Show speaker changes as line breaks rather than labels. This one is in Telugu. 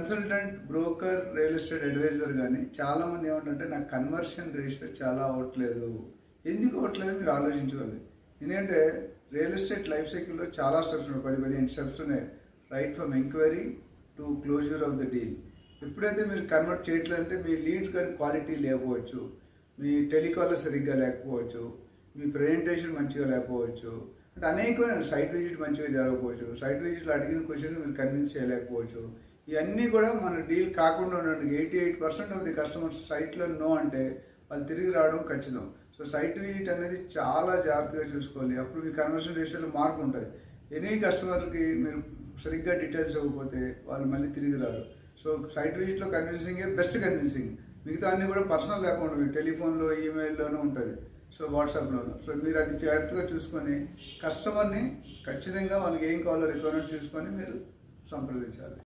Consultant, broker, real estate adviser కానీ చాలామంది ఏమంటే నాకు కన్వర్షన్ రేషియో చాలా అవ్వట్లేదు. ఎందుకు అవ్వట్లేదు మీరు ఆలోచించుకోవాలి. ఎందుకంటే రియల్ ఎస్టేట్ లైఫ్ సైకిల్లో చాలా స్టెప్స్ ఉన్నాయి, 10-15 స్టెప్స్ ఉన్నాయి. Right from enquiry to closure of the deal. ఎప్పుడైతే మీరు కన్వర్ట్ చేయట్లేదంటే మీ లీడ్ కానీ క్వాలిటీ లేకపోవచ్చు, మీ టెలికాలర్ సరిగ్గా లేకపోవచ్చు, మీ ప్రజెంటేషన్ మంచిగా లేకపోవచ్చు, అంటే అనేకమైన సైట్ విజిట్ మంచిగా జరగకపోవచ్చు, సైట్ విజిట్లో అడిగిన క్వశ్చన్ మీరు కన్విన్స్ చేయలేకపోవచ్చు. ఇవన్నీ కూడా మన డీల్ కాకుండా ఉండడానికి 88% ఆఫ్ ది కస్టమర్స్ సైట్లో నో అంటే వాళ్ళు తిరిగి రావడం ఖచ్చితం. సో సైట్ విజిట్ అనేది చాలా జాగ్రత్తగా చూసుకోవాలి. అప్పుడు మీ కన్వర్షన్ రేషియోలో మార్పు ఉంటుంది. ఎనీ కస్టమర్కి మీరు సరిగ్గా డీటెయిల్స్ ఇవ్వకపోతే వాళ్ళు మళ్ళీ తిరిగి రారు. సో సైట్ విజిట్లో కన్విన్సింగే బెస్ట్ కన్విన్సింగ్. మిగతా అన్నీ కూడా పర్సనల్ లేకుండా మీ టెలిఫోన్లో, ఈమెయిల్లోనూ ఉంటుంది, సో వాట్సాప్లోనూ. సో మీరు అది జాగ్రత్తగా చూసుకొని కస్టమర్ని ఖచ్చితంగా వాళ్ళకి ఏం కావాలో రిక్వైర్మెంట్ చూసుకొని మీరు సంప్రదించాలి.